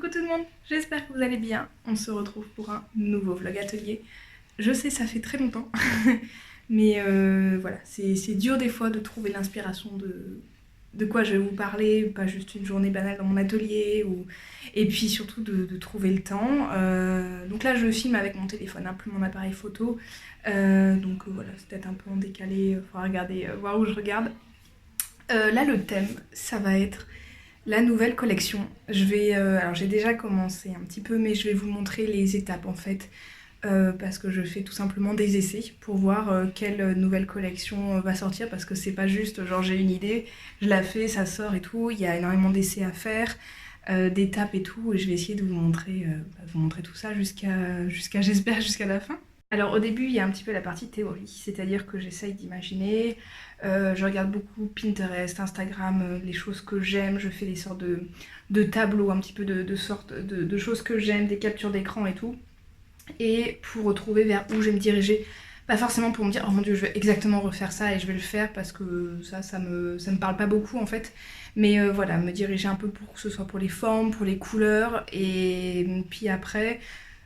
Coucou tout le monde, j'espère que vous allez bien. On se retrouve pour un nouveau vlog atelier. Je sais, ça fait très longtemps, mais voilà, c'est dur des fois de trouver l'inspiration de quoi je vais vous parler, pas juste une journée banale dans mon atelier, et puis surtout de trouver le temps. Donc là, je filme avec mon téléphone, hein, plus mon appareil photo. Voilà, c'est peut-être un peu en décalé, il faudra regarder, voir où je regarde. Là, le thème, ça va être la nouvelle collection. Alors j'ai déjà commencé un petit peu, mais je vais vous montrer les étapes en fait, parce que je fais tout simplement des essais pour voir quelle nouvelle collection va sortir, parce que c'est pas juste genre j'ai une idée, je la fais, ça sort et tout, il y a énormément d'essais à faire, d'étapes et tout, et je vais essayer de vous montrer tout ça j'espère jusqu'à la fin. Alors au début il y a un petit peu la partie théorie, c'est-à-dire que j'essaye d'imaginer, je regarde beaucoup Pinterest, Instagram, les choses que j'aime, je fais des sortes de tableaux, un petit peu de choses que j'aime, des captures d'écran et tout, et pour retrouver vers où je vais me diriger. Pas forcément pour me dire oh mon dieu je vais exactement refaire ça et je vais le faire, parce que ça me parle pas beaucoup en fait, mais voilà, me diriger un peu pour que ce soit pour les formes, pour les couleurs, et puis après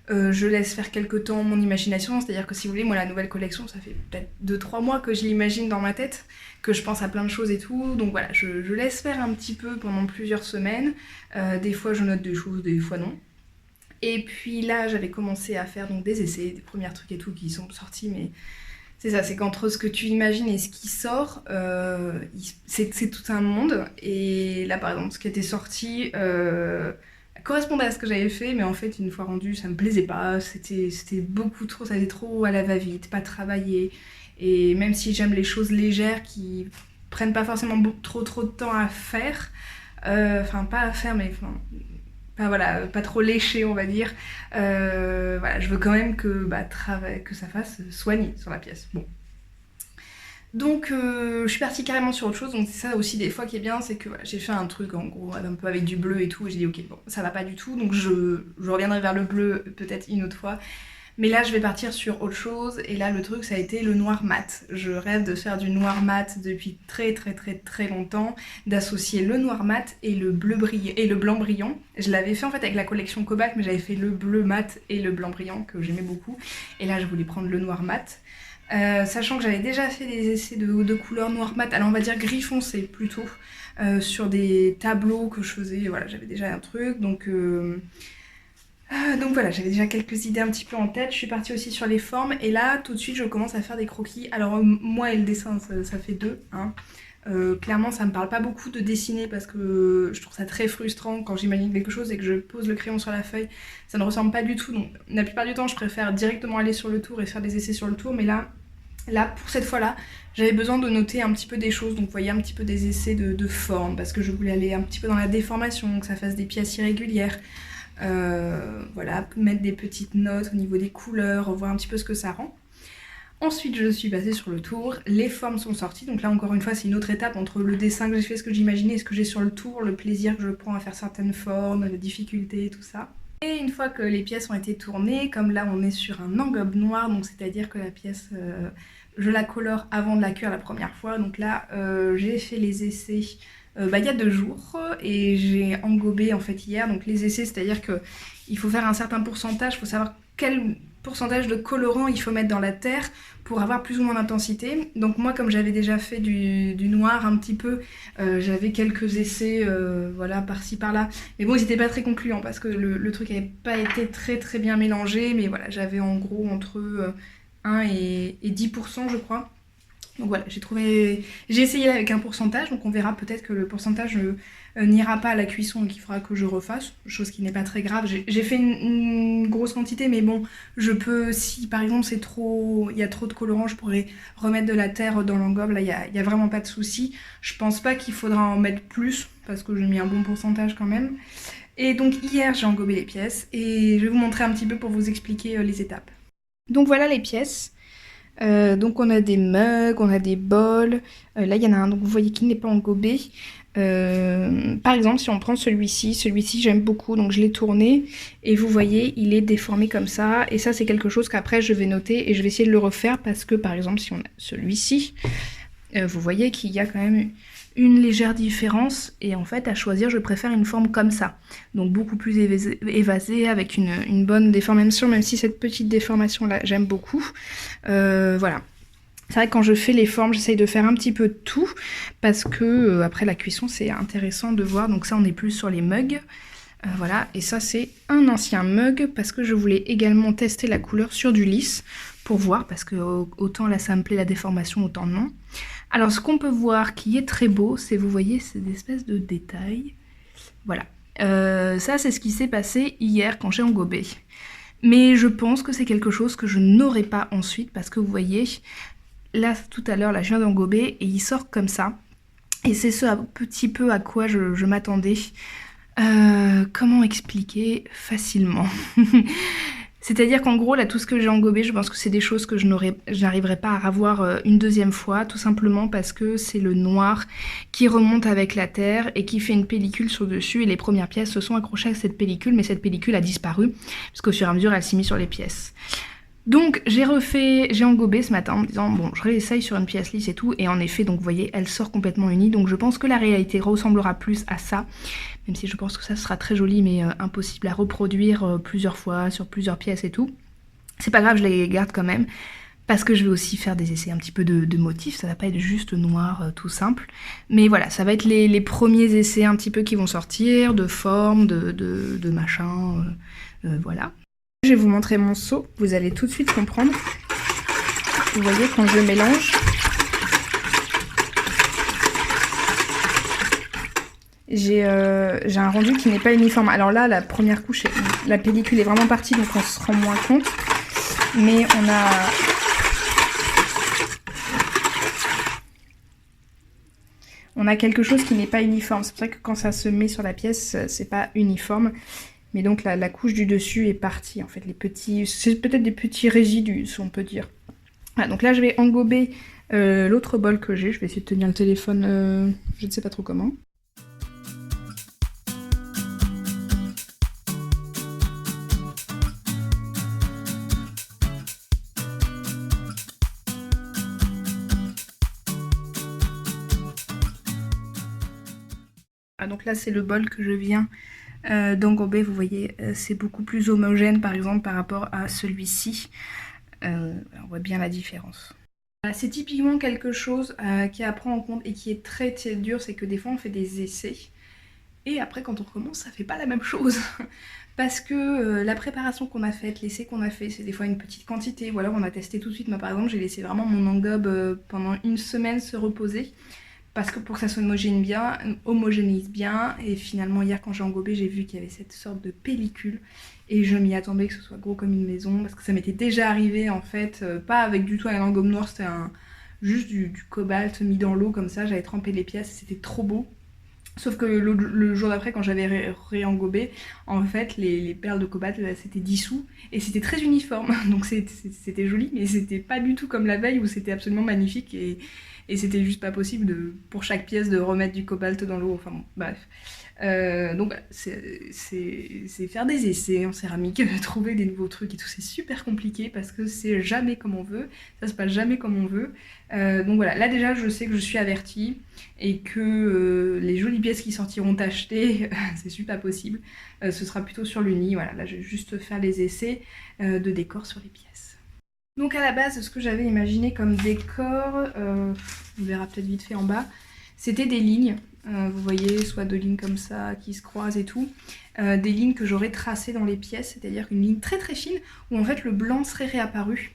je laisse faire quelques temps mon imagination, c'est-à-dire que si vous voulez, moi la nouvelle collection, ça fait peut-être 2-3 mois que je l'imagine dans ma tête, que je pense à plein de choses et tout, donc voilà, je laisse faire un petit peu pendant plusieurs semaines, des fois je note des choses, des fois non. Et puis là, j'avais commencé à faire donc des essais, des premiers trucs et tout qui sont sortis, mais c'est ça, c'est qu'entre ce que tu imagines et ce qui sort, c'est tout un monde. Et là, par exemple, ce qui était sorti correspondait à ce que j'avais fait, mais en fait, une fois rendu, ça me plaisait pas. C'était beaucoup trop, ça allait trop à la va-vite, pas travaillé. Et même si j'aime les choses légères qui prennent pas forcément trop de temps à faire, enfin, pas à faire, mais enfin, pas, voilà, pas trop léché on va dire, voilà, je veux quand même que, que ça fasse soigner sur la pièce. Bon. Donc je suis partie carrément sur autre chose, donc c'est ça aussi des fois qui est bien, c'est que voilà, j'ai fait un truc en gros un peu avec du bleu et tout, et j'ai dit ok bon ça va pas du tout, donc je reviendrai vers le bleu peut-être une autre fois. Mais là je vais partir sur autre chose, et là le truc ça a été le noir mat. Je rêve de faire du noir mat depuis très longtemps, d'associer le noir mat et le bleu brillant et le blanc brillant. Je l'avais fait en fait avec la collection Cobalt, mais j'avais fait le bleu mat et le blanc brillant que j'aimais beaucoup, et là je voulais prendre le noir mat. Sachant que j'avais déjà fait des essais de couleurs noir mat, alors on va dire gris foncé plutôt, sur des tableaux que je faisais, voilà, j'avais déjà un truc, donc voilà, j'avais déjà quelques idées un petit peu en tête. Je suis partie aussi sur les formes, et là tout de suite je commence à faire des croquis. Alors moi et le dessin ça fait deux, hein. Clairement ça me parle pas beaucoup de dessiner, parce que je trouve ça très frustrant quand j'imagine quelque chose et que je pose le crayon sur la feuille, ça ne ressemble pas du tout, donc la plupart du temps je préfère directement aller sur le tour et faire des essais sur le tour, mais là pour cette fois-là, j'avais besoin de noter un petit peu des choses, donc vous voyez un petit peu des essais de forme, parce que je voulais aller un petit peu dans la déformation, que ça fasse des pièces irrégulières, voilà, mettre des petites notes au niveau des couleurs, voir un petit peu ce que ça rend. Ensuite je suis passée sur le tour, les formes sont sorties, donc là encore une fois c'est une autre étape entre le dessin que j'ai fait, ce que j'imaginais et ce que j'ai sur le tour, le plaisir que je prends à faire certaines formes, la difficulté, tout ça. Et une fois que les pièces ont été tournées, comme là on est sur un engobe noir, donc c'est-à-dire que la pièce, je la colore avant de la cuire la première fois, donc là j'ai fait les essais il y a 2 jours, et j'ai engobé en fait hier, donc les essais c'est-à-dire qu'il faut faire un certain pourcentage, il faut savoir quel pourcentage de colorant il faut mettre dans la terre pour avoir plus ou moins d'intensité. Donc moi comme j'avais déjà fait du noir un petit peu, j'avais quelques essais voilà, par-ci par-là, mais bon ils étaient pas très concluants parce que le truc n'avait pas été très bien mélangé, mais voilà, j'avais en gros entre 1 et 10% je crois. Donc voilà, j'ai essayé avec un pourcentage, donc on verra peut-être que le pourcentage n'ira pas à la cuisson et qu'il faudra que je refasse, chose qui n'est pas très grave. J'ai fait une grosse quantité, mais bon, je peux, si par exemple il y a trop de colorant, je pourrais remettre de la terre dans l'engobe, là il y a vraiment pas de souci. Je pense pas qu'il faudra en mettre plus, parce que j'ai mis un bon pourcentage quand même. Et donc hier j'ai engobé les pièces, et je vais vous montrer un petit peu pour vous expliquer les étapes. Donc voilà les pièces. Donc on a des mugs, on a des bols, là il y en a un, donc vous voyez qu'il n'est pas engobé. Par exemple si on prend celui-ci j'aime beaucoup, donc je l'ai tourné et vous voyez il est déformé comme ça, et ça c'est quelque chose qu'après je vais noter et je vais essayer de le refaire, parce que par exemple si on a celui-ci, vous voyez qu'il y a quand même une légère différence et en fait à choisir je préfère une forme comme ça, donc beaucoup plus évasée avec une bonne déformation, même si cette petite déformation là j'aime beaucoup. Voilà. C'est vrai que quand je fais les formes, j'essaye de faire un petit peu de tout, parce que après la cuisson, c'est intéressant de voir. Donc ça, on est plus sur les mugs. Voilà, et ça, c'est un ancien mug, parce que je voulais également tester la couleur sur du lisse, pour voir, parce que autant là, ça me plaît la déformation, autant non. Alors, ce qu'on peut voir qui est très beau, c'est, vous voyez, ces espèces de détails. Voilà. Ça, c'est ce qui s'est passé hier quand j'ai engobé. Mais je pense que c'est quelque chose que je n'aurai pas ensuite, parce que vous voyez... Là, tout à l'heure, là, je viens d'engober et il sort comme ça. Et c'est ce petit peu à quoi je m'attendais. Comment expliquer facilement? C'est-à-dire qu'en gros, là, tout ce que j'ai engobé, je pense que c'est des choses que je n'arriverai pas à revoir une deuxième fois, tout simplement parce que c'est le noir qui remonte avec la terre et qui fait une pellicule sur dessus. Et les premières pièces se sont accrochées à cette pellicule, mais cette pellicule a disparu, puisqu'au fur et à mesure, elle s'est mise sur les pièces. Donc j'ai engobé ce matin en me disant bon je réessaye sur une pièce lisse et tout, et en effet donc vous voyez elle sort complètement unie, donc je pense que la réalité ressemblera plus à ça, même si je pense que ça sera très joli mais impossible à reproduire plusieurs fois sur plusieurs pièces et tout. C'est pas grave, je les garde quand même, parce que je vais aussi faire des essais un petit peu de motifs, ça va pas être juste noir tout simple, mais voilà, ça va être les premiers essais un petit peu qui vont sortir, de forme, de machin, voilà. Je vais vous montrer mon seau, vous allez tout de suite comprendre. Vous voyez quand je mélange, j'ai un rendu qui n'est pas uniforme. Alors là, la première couche, la pellicule est vraiment partie, donc on se rend moins compte. Mais on a quelque chose qui n'est pas uniforme. C'est pour ça que quand ça se met sur la pièce, c'est pas uniforme. Mais donc la couche du dessus est partie, en fait, c'est peut-être des petits résidus, si on peut dire. Voilà, donc là je vais engober l'autre bol que j'ai, je vais essayer de tenir le téléphone, je ne sais pas trop comment. Ah, donc là c'est le bol que je viens d'engober, vous voyez, c'est beaucoup plus homogène par exemple par rapport à celui-ci. On voit bien la différence. C'est typiquement quelque chose qui est à prendre en compte et qui est très dur, c'est que des fois on fait des essais et après quand on recommence ça fait pas la même chose. Parce que la préparation qu'on a faite, l'essai qu'on a fait, c'est des fois une petite quantité, ou alors on a testé tout de suite. Moi par exemple j'ai laissé vraiment mon engobe pendant une semaine se reposer, parce que pour que ça homogénéise bien, et finalement hier quand j'ai engobé j'ai vu qu'il y avait cette sorte de pellicule et je m'y attendais que ce soit gros comme une maison, parce que ça m'était déjà arrivé en fait, pas avec du tout un engobe noir, c'était juste du cobalt mis dans l'eau comme ça, j'avais trempé les pièces, c'était trop beau. Sauf que le jour d'après, quand j'avais réengobé, en fait, les perles de cobalt s'étaient dissous et c'était très uniforme. Donc c'était joli, mais c'était pas du tout comme la veille où c'était absolument magnifique et c'était juste pas possible pour chaque pièce de remettre du cobalt dans l'eau. Enfin bon, bref. Donc c'est faire des essais en céramique, trouver des nouveaux trucs et tout, c'est super compliqué parce que c'est jamais comme on veut, ça se passe jamais comme on veut. Donc voilà, là déjà je sais que je suis avertie et que les jolies pièces qui sortiront tachetées, c'est super possible. Ce sera plutôt sur l'uni, voilà, là je vais juste faire les essais de décor sur les pièces. Donc à la base, ce que j'avais imaginé comme décor, on verra peut-être vite fait en bas, c'était des lignes. Vous voyez, soit deux lignes comme ça qui se croisent et tout, des lignes que j'aurais tracées dans les pièces, c'est-à-dire une ligne très très fine où en fait le blanc serait réapparu.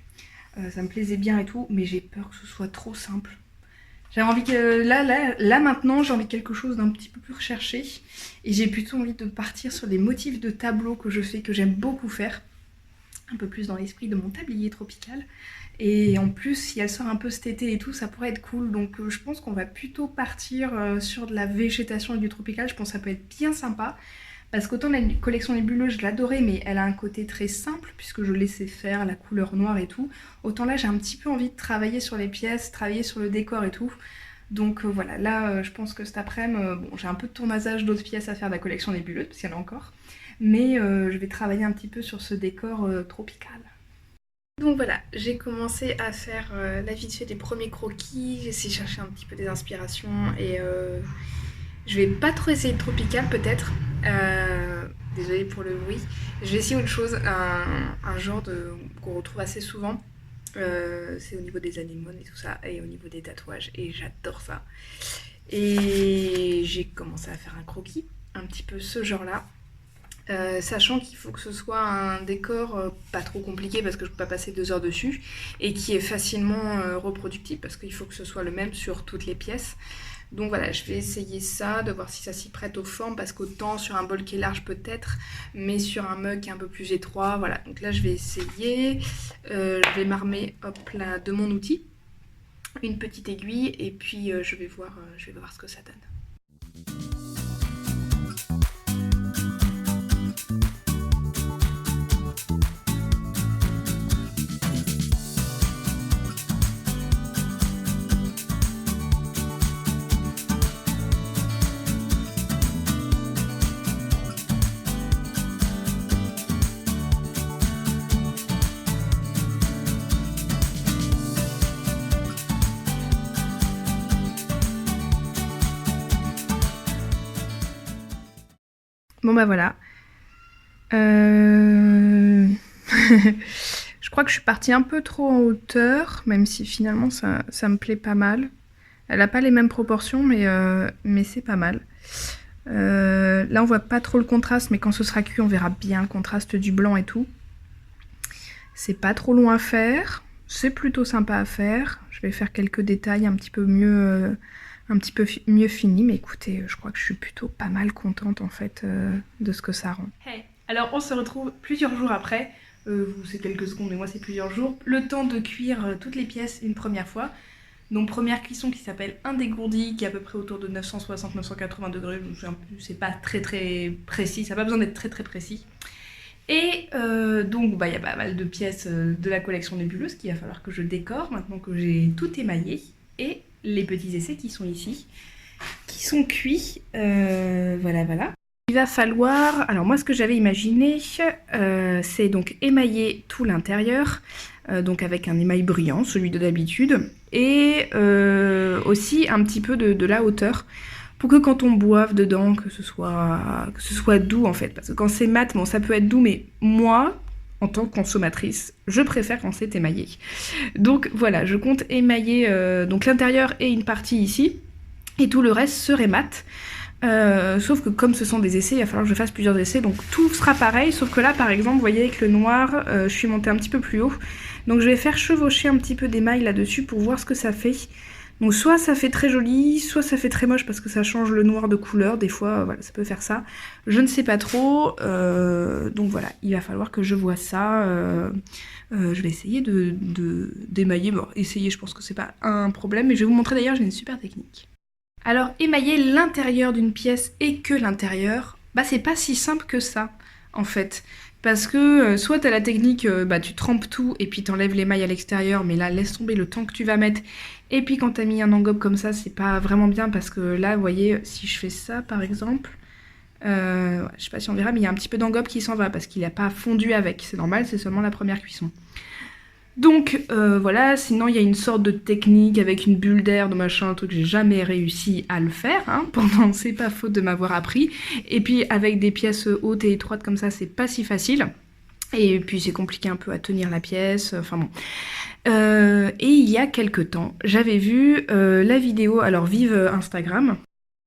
Ça me plaisait bien et tout, mais j'ai peur que ce soit trop simple. J'avais envie que là maintenant j'ai envie de quelque chose d'un petit peu plus recherché et j'ai plutôt envie de partir sur des motifs de tableaux que je fais, que j'aime beaucoup faire, un peu plus dans l'esprit de mon tablier tropical. Et en plus, si elle sort un peu cet été et tout, ça pourrait être cool. Donc je pense qu'on va plutôt partir sur de la végétation et du tropical. Je pense que ça peut être bien sympa. Parce qu'autant la collection nébuleuse, je l'adorais, mais elle a un côté très simple, puisque je laissais faire la couleur noire et tout. Autant là, j'ai un petit peu envie de travailler sur les pièces, travailler sur le décor et tout. Donc voilà, là, je pense que cet après-midi, bon, j'ai un peu de tournasage d'autres pièces à faire de la collection nébuleuse, parce qu'il y en a encore. Mais je vais travailler un petit peu sur ce décor tropical. Donc voilà, j'ai commencé à faire la vite fait des premiers croquis, j'ai essayé de chercher un petit peu des inspirations et je vais pas trop essayer de tropical peut-être. Désolée pour le bruit. Je vais essayer autre chose, un genre qu'on retrouve assez souvent. C'est au niveau des anémones et tout ça, et au niveau des tatouages, et j'adore ça. Et j'ai commencé à faire un croquis, un petit peu ce genre-là. Sachant qu'il faut que ce soit un décor pas trop compliqué parce que je peux pas passer 2 heures dessus et qui est facilement reproductible parce qu'il faut que ce soit le même sur toutes les pièces. Donc voilà, je vais essayer ça, de voir si ça s'y prête aux formes parce qu'autant sur un bol qui est large peut-être, mais sur un mug qui est un peu plus étroit, voilà. Donc là je vais essayer, je vais m'armer hop là de mon outil, une petite aiguille et puis je vais voir ce que ça donne. Bon bah voilà. Je crois que je suis partie un peu trop en hauteur, même si finalement ça me plaît pas mal. Elle a pas les mêmes proportions, mais c'est pas mal. Là on voit pas trop le contraste, mais quand ce sera cuit on verra bien le contraste du blanc et tout. C'est pas trop long à faire, c'est plutôt sympa à faire. Je vais faire quelques détails un petit peu mieux finis, mais écoutez, je crois que je suis plutôt pas mal contente en fait de ce que ça rend. Hey, alors on se retrouve plusieurs jours après, vous c'est quelques secondes mais moi c'est plusieurs jours, le temps de cuire toutes les pièces une première fois. Donc première cuisson qui s'appelle un dégourdi qui est à peu près autour de 960-980 degrés, c'est pas très précis, ça n'a pas besoin d'être très précis. Et donc bah, y a pas mal de pièces de la collection nébuleuse qu'il va falloir que je décore maintenant que j'ai tout émaillé. Et les petits essais qui sont ici, qui sont cuits, voilà. Il va falloir, alors moi ce que j'avais imaginé, c'est donc émailler tout l'intérieur, donc avec un émail brillant, celui de d'habitude, et aussi un petit peu de la hauteur, pour que quand on boive dedans, que ce soit doux en fait, parce que quand c'est mat, bon ça peut être doux, mais moi, en tant que consommatrice, je préfère quand c'est émaillé. Donc voilà, je compte émailler donc l'intérieur et une partie ici, et tout le reste serait mat. Sauf que comme ce sont des essais, il va falloir que je fasse plusieurs essais, donc tout sera pareil, sauf que là par exemple, vous voyez avec le noir, je suis montée un petit peu plus haut, donc je vais faire chevaucher un petit peu d'émail là-dessus pour voir ce que ça fait. Donc soit ça fait très joli, soit ça fait très moche parce que ça change le noir de couleur, des fois voilà, ça peut faire ça. Je ne sais pas trop, donc voilà, il va falloir que je vois ça. Je vais essayer d'émailler, bon essayer je pense que c'est pas un problème, mais je vais vous montrer d'ailleurs, j'ai une super technique. Alors émailler l'intérieur d'une pièce et que l'intérieur, bah c'est pas si simple que ça en fait. Parce que soit t'as la technique, bah tu trempes tout et puis t'enlèves l'émail à l'extérieur, mais là laisse tomber le temps que tu vas mettre. Et puis quand t'as mis un engobe comme ça, c'est pas vraiment bien parce que là, vous voyez, si je fais ça par exemple, je sais pas si on verra, mais il y a un petit peu d'engobe qui s'en va parce qu'il n'a pas fondu avec. C'est normal, c'est seulement la première cuisson. Donc voilà, sinon il y a une sorte de technique avec une bulle d'air, de machin, un truc que j'ai jamais réussi à le faire, hein, pendant, c'est pas faute de m'avoir appris. Et puis avec des pièces hautes et étroites comme ça, c'est pas si facile. Et puis c'est compliqué un peu à tenir la pièce, enfin bon. Et il y a quelques temps, j'avais vu la vidéo, alors vive Instagram.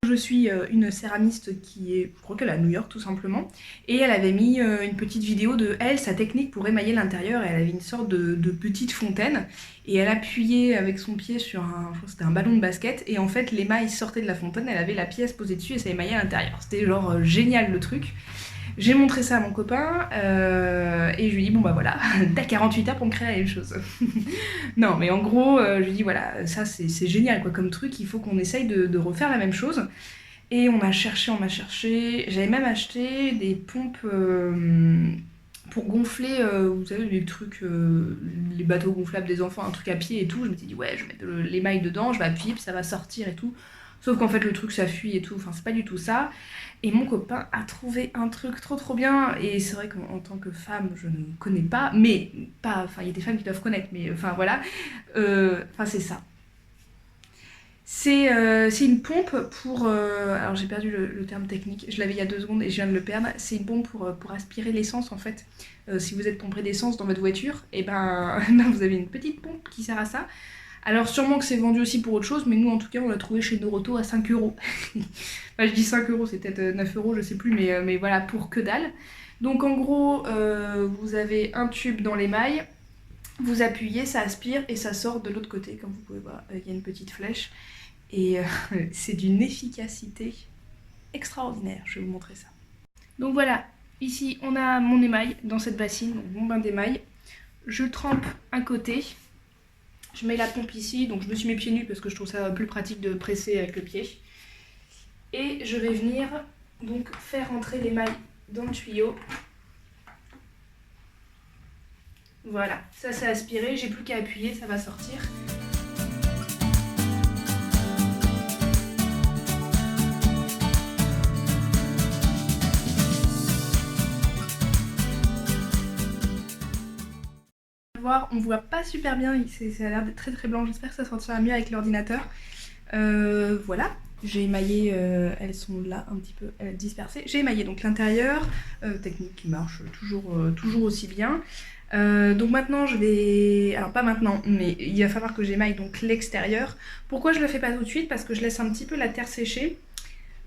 Je suis une céramiste qui est, je crois qu'elle est à New York tout simplement, et elle avait mis une petite vidéo de elle, sa technique pour émailler l'intérieur, et elle avait une sorte de petite fontaine, et elle appuyait avec son pied sur je crois que c'était un ballon de basket, et en fait l'émail sortait de la fontaine, elle avait la pièce posée dessus et ça émaillait à l'intérieur. C'était genre génial le truc. J'ai montré ça à mon copain et je lui ai dit bon bah voilà, t'as 48 heures pour me créer la même chose. Non mais en gros je lui ai dit voilà, ça c'est génial quoi comme truc, il faut qu'on essaye de refaire la même chose. Et on m'a cherché, j'avais même acheté des pompes pour gonfler, vous savez les trucs, les bateaux gonflables des enfants, un truc à pied et tout. Je me suis dit ouais je vais mettre l'émail dedans, je vais appuyer puis ça va sortir et tout. Sauf qu'en fait le truc ça fuit et tout, enfin c'est pas du tout ça. Et mon copain a trouvé un truc trop bien, et c'est vrai qu'en tant que femme je ne connais pas, mais pas, enfin il y a des femmes qui doivent connaître, mais enfin voilà, enfin c'est ça. C'est une pompe pour... alors j'ai perdu le terme technique, je l'avais il y a 2 secondes et je viens de le perdre. C'est une pompe pour aspirer l'essence en fait. Si vous êtes pompé d'essence dans votre voiture, et ben vous avez une petite pompe qui sert à ça. Alors sûrement que c'est vendu aussi pour autre chose, mais nous en tout cas on l'a trouvé chez Noroto à 5 €. Enfin je dis 5 €, c'est peut-être 9 €, je sais plus, mais voilà, pour que dalle. Donc en gros, vous avez un tube dans l'émail, vous appuyez, ça aspire et ça sort de l'autre côté, comme vous pouvez voir, il y a une petite flèche. Et c'est d'une efficacité extraordinaire, je vais vous montrer ça. Donc voilà, ici on a mon émail dans cette bassine, donc mon bain d'émail. Je trempe un côté, je mets la pompe ici, donc je me suis mis pieds nus parce que je trouve ça plus pratique de presser avec le pied. Et je vais venir donc faire entrer l'émail dans le tuyau. Voilà, ça c'est aspiré, j'ai plus qu'à appuyer, ça va sortir. On voit pas super bien, ça a l'air d'être très blanc, j'espère que ça sortira mieux avec l'ordinateur. Voilà, j'ai émaillé, elles sont là un petit peu dispersées. J'ai émaillé donc l'intérieur, technique qui marche toujours aussi bien. Donc maintenant je vais, alors pas maintenant, mais il va falloir que j'émaille donc l'extérieur. Pourquoi je le fais pas tout de suite? Parce que je laisse un petit peu la terre sécher.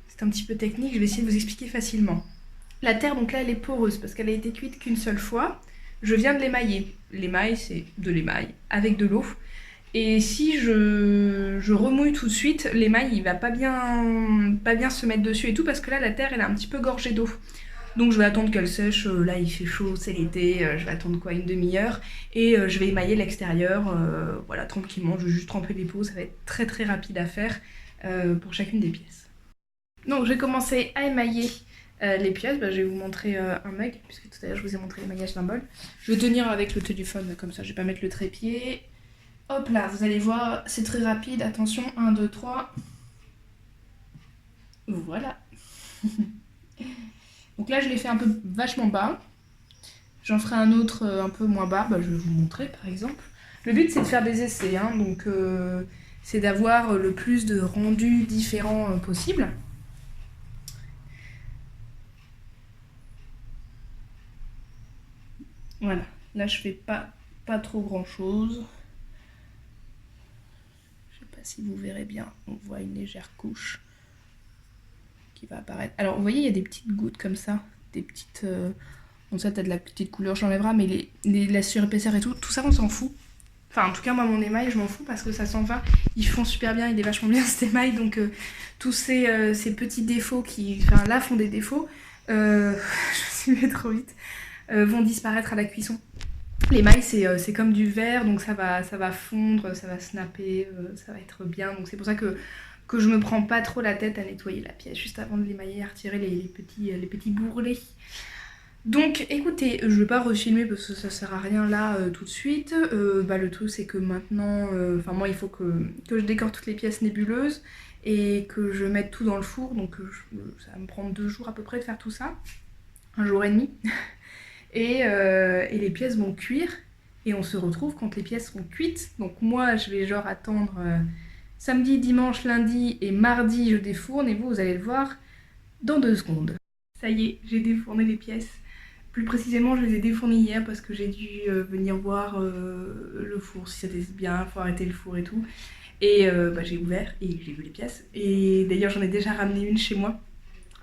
C'est un petit peu technique, je vais essayer de vous expliquer facilement. La terre donc là elle est poreuse parce qu'elle a été cuite qu'une seule fois. Je viens de l'émailler. L'émail, c'est de l'émail avec de l'eau. Et si je remouille tout de suite, l'émail il va pas bien se mettre dessus et tout, parce que là la terre elle est un petit peu gorgée d'eau. Donc je vais attendre qu'elle sèche, là il fait chaud, c'est l'été, je vais attendre quoi, une demi-heure. Et je vais émailler l'extérieur, voilà, tranquillement, je vais juste tremper les pots, ça va être très rapide à faire pour chacune des pièces. Donc je vais commencer à émailler les pièces. Je vais vous montrer un mug, puisque tout à l'heure je vous ai montré l'émaillage d'un bol. Je vais tenir avec le téléphone comme ça, je vais pas mettre le trépied. Hop là, vous allez voir, c'est très rapide, attention, 1, 2, 3. Voilà. Donc là je l'ai fait un peu vachement bas. J'en ferai un autre un peu moins bas, je vais vous montrer par exemple. Le but c'est de faire des essais, hein, donc c'est d'avoir le plus de rendus différents possible. Voilà, là je fais pas trop grand chose. Je sais pas si vous verrez bien, on voit une légère couche qui va apparaître. Alors vous voyez, il y a des petites gouttes comme ça, des petites... Bon ça t'as de la petite couleur, j'enlèverai, mais la surépaisseur et tout ça on s'en fout. Enfin en tout cas moi mon émail je m'en fous parce que ça s'en va. Ils font super bien, il est vachement bien cet émail, donc tous ces petits défauts qui... Enfin là font des défauts, je me suis mis trop vite. Vont disparaître à la cuisson. L'émail c'est comme du verre, donc ça va fondre, ça va snapper, ça va être bien. Donc c'est pour ça que je me prends pas trop la tête à nettoyer la pièce juste avant de l'émailler, à retirer les petits bourrelets. Donc écoutez, je vais pas refilmer parce que ça sert à rien là tout de suite. Le truc c'est que maintenant, moi il faut que je décore toutes les pièces nébuleuses et que je mette tout dans le four. Donc ça va me prendre 2 jours à peu près de faire tout ça. 1 jour et demi. Et les pièces vont cuire et on se retrouve quand les pièces sont cuites. Donc moi je vais genre attendre samedi, dimanche, lundi et mardi je défourne, et vous allez le voir dans 2 secondes. Ça y est, j'ai défourné les pièces. Plus précisément je les ai défournées hier parce que j'ai dû venir voir le four si c'était bien, faut arrêter le four et tout. Et j'ai ouvert et j'ai vu les pièces. Et d'ailleurs j'en ai déjà ramené une chez moi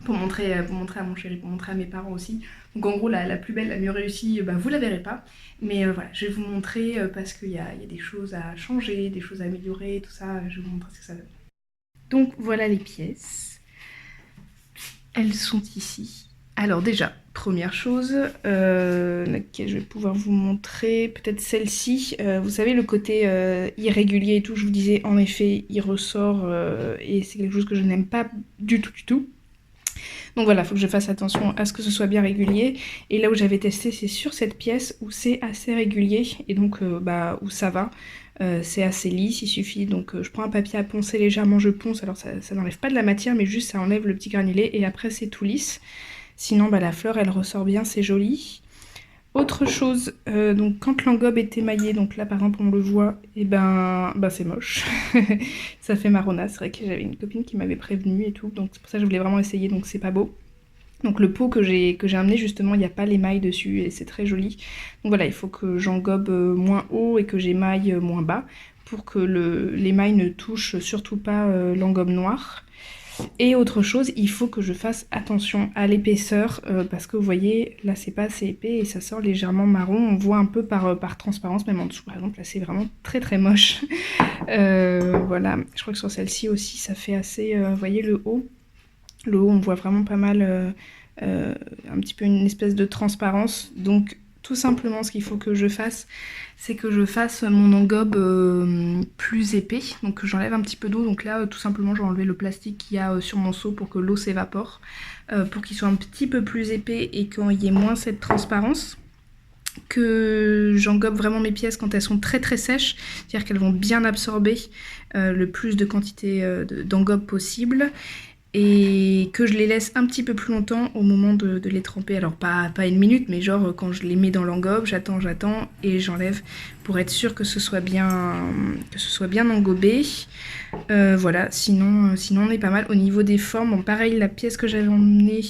pour montrer à mon chéri, pour montrer à mes parents aussi. Donc en gros la plus belle, la mieux réussie, vous la verrez pas. Mais voilà, je vais vous montrer parce qu'il y a des choses à changer, des choses à améliorer, tout ça. Je vais vous montrer ce que ça donne. Donc voilà les pièces. Elles sont ici. Alors déjà, première chose, laquelle je vais pouvoir vous montrer, peut-être celle-ci. Vous savez, le côté irrégulier et tout, je vous disais, en effet, il ressort et c'est quelque chose que je n'aime pas du tout. Donc voilà, il faut que je fasse attention à ce que ce soit bien régulier. Et là où j'avais testé, c'est sur cette pièce où c'est assez régulier et donc où ça va. C'est assez lisse, il suffit donc je prends un papier à poncer légèrement, je ponce, alors ça n'enlève pas de la matière mais juste ça enlève le petit granulé et après c'est tout lisse. Sinon la fleur elle ressort bien, c'est joli. Autre chose, donc quand l'engobe est émaillé, donc là par exemple on le voit, et c'est moche. Ça fait marronasse, c'est vrai que j'avais une copine qui m'avait prévenue et tout, donc c'est pour ça que je voulais vraiment essayer, donc c'est pas beau. Donc le pot que j'ai amené justement, il n'y a pas l'émail dessus et c'est très joli. Donc voilà, il faut que j'engobe moins haut et que j'émaille moins bas pour que l'émail ne touche surtout pas l'engobe noire. Et autre chose, il faut que je fasse attention à l'épaisseur parce que vous voyez, là c'est pas assez épais et ça sort légèrement marron. On voit un peu par transparence, même en dessous par exemple, là c'est vraiment très très moche. Voilà, je crois que sur celle-ci aussi ça fait assez, vous voyez le haut. Le haut, on voit vraiment pas mal, un petit peu une espèce de transparence. Donc, tout simplement, ce qu'il faut que je fasse, c'est que je fasse mon engobe plus épais. Donc, j'enlève un petit peu d'eau. Donc là, tout simplement, je vais enlever le plastique qu'il y a sur mon seau pour que l'eau s'évapore. Pour qu'il soit un petit peu plus épais et qu'il y ait moins cette transparence. Que j'engobe vraiment mes pièces quand elles sont très très sèches, c'est-à-dire qu'elles vont bien absorber le plus de quantité d'engobe possible. Et que je les laisse un petit peu plus longtemps au moment de les tremper. Alors pas une minute, mais genre quand je les mets dans l'engobe, j'attends et j'enlève pour être sûre que ce soit bien engobé. Voilà, sinon on est pas mal. Au niveau des formes, bon pareil, la pièce que j'avais emmenée,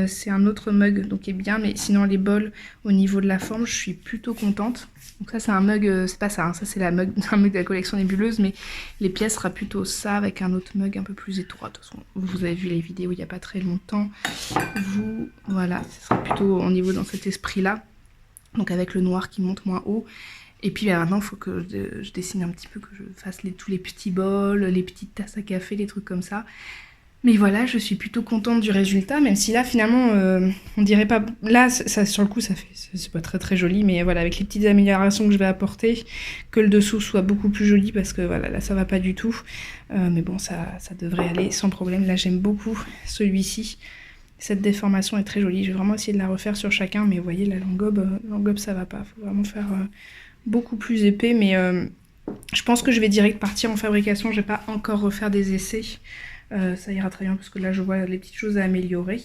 c'est un autre mug, donc est bien, mais sinon les bols, au niveau de la forme, je suis plutôt contente. Donc ça c'est un mug, c'est pas ça, hein, ça c'est un mug de la collection nébuleuse, mais les pièces sera plutôt ça avec un autre mug un peu plus étroit. De toute façon, vous avez vu les vidéos il n'y a pas très longtemps. Voilà, ce sera plutôt au niveau dans cet esprit-là. Donc avec le noir qui monte moins haut. Et puis maintenant, il faut que je dessine un petit peu, que je fasse tous les petits bols, les petites tasses à café, les trucs comme ça. Mais voilà, je suis plutôt contente du résultat, même si là, finalement, on dirait pas... Là, ça, sur le coup, c'est pas très très joli, mais voilà, avec les petites améliorations que je vais apporter, que le dessous soit beaucoup plus joli, parce que voilà, là, ça va pas du tout. Mais bon, ça devrait aller sans problème. Là, j'aime beaucoup celui-ci. Cette déformation est très jolie. Je vais vraiment essayer de la refaire sur chacun, mais vous voyez, là, l'engobe, ça va pas. Faut vraiment faire beaucoup plus épais, mais je pense que je vais direct partir en fabrication. Je vais pas encore refaire des essais. Ça ira très bien parce que là je vois les petites choses à améliorer.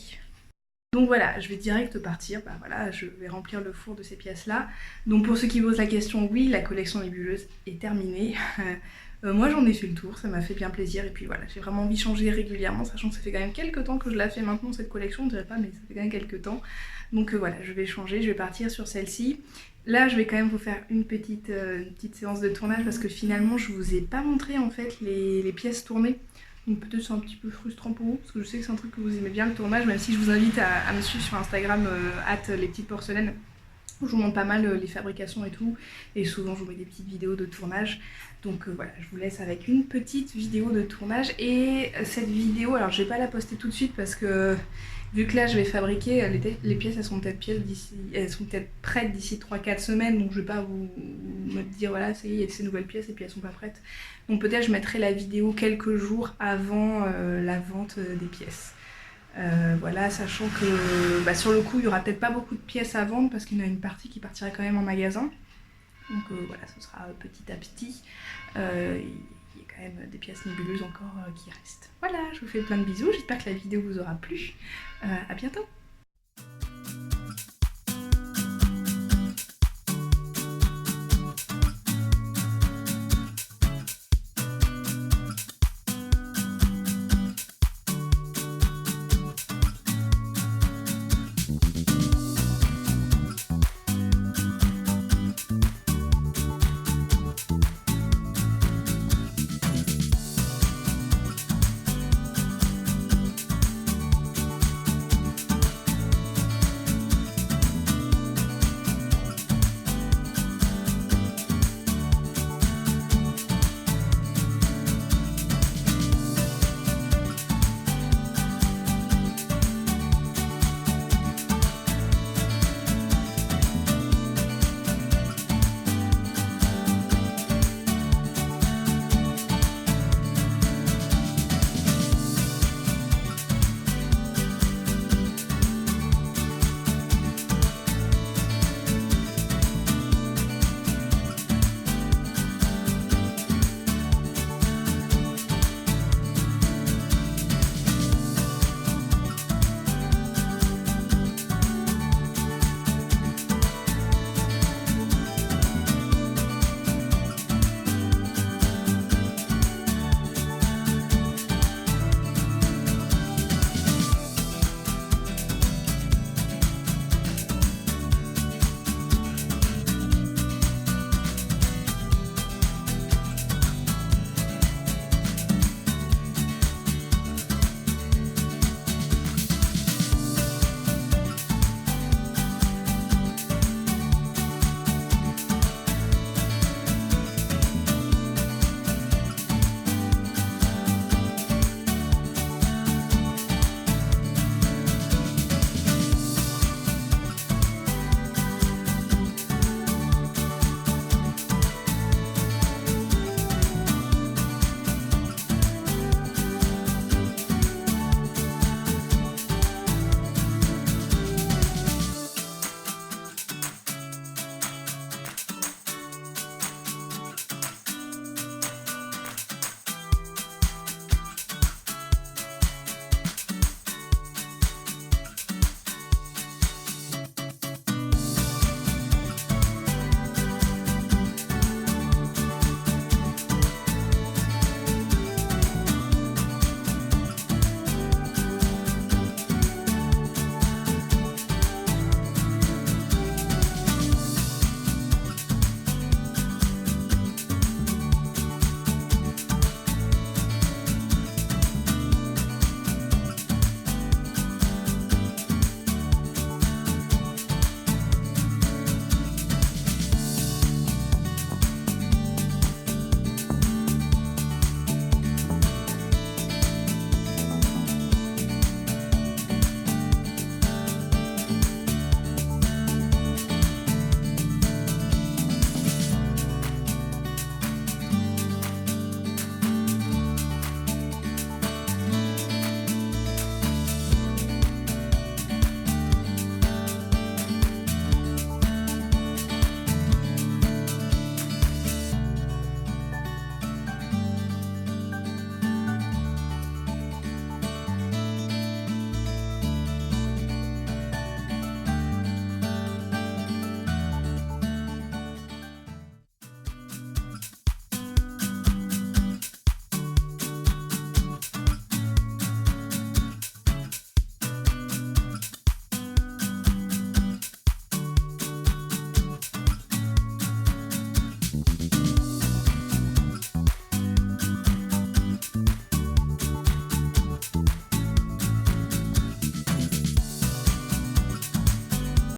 Donc voilà, je vais direct partir, voilà, je vais remplir le four de ces pièces-là. Donc pour ceux qui posent la question, oui, la collection nébuleuse est terminée. Moi j'en ai fait le tour, ça m'a fait bien plaisir et puis voilà, j'ai vraiment envie de changer régulièrement, sachant que ça fait quand même quelques temps que je la fais maintenant cette collection, on dirait pas, mais ça fait quand même quelques temps. Donc voilà, je vais changer, je vais partir sur celle-ci. Là je vais quand même vous faire une petite séance de tournage parce que finalement je vous ai pas montré en fait les pièces tournées. Donc peut-être c'est un petit peu frustrant pour vous, parce que je sais que c'est un truc que vous aimez bien le tournage, même si je vous invite à me suivre sur Instagram, les petites porcelaines, où je vous montre pas mal les fabrications et tout, et souvent je vous mets des petites vidéos de tournage. Donc voilà, je vous laisse avec une petite vidéo de tournage, et cette vidéo, alors je vais pas la poster tout de suite parce que vu que là je vais fabriquer, les pièces elles sont peut-être prêtes d'ici 3-4 semaines, donc je vais pas me dire voilà ça y est, il y a ces nouvelles pièces et puis elles sont pas prêtes. Donc peut-être je mettrai la vidéo quelques jours avant la vente des pièces. Voilà, sachant que sur le coup il y aura peut-être pas beaucoup de pièces à vendre parce qu'il y en a une partie qui partira quand même en magasin. Donc voilà, ce sera petit à petit. Il y a quand même des pièces nébuleuses encore qui restent. Voilà, je vous fais plein de bisous, j'espère que la vidéo vous aura plu. À bientôt.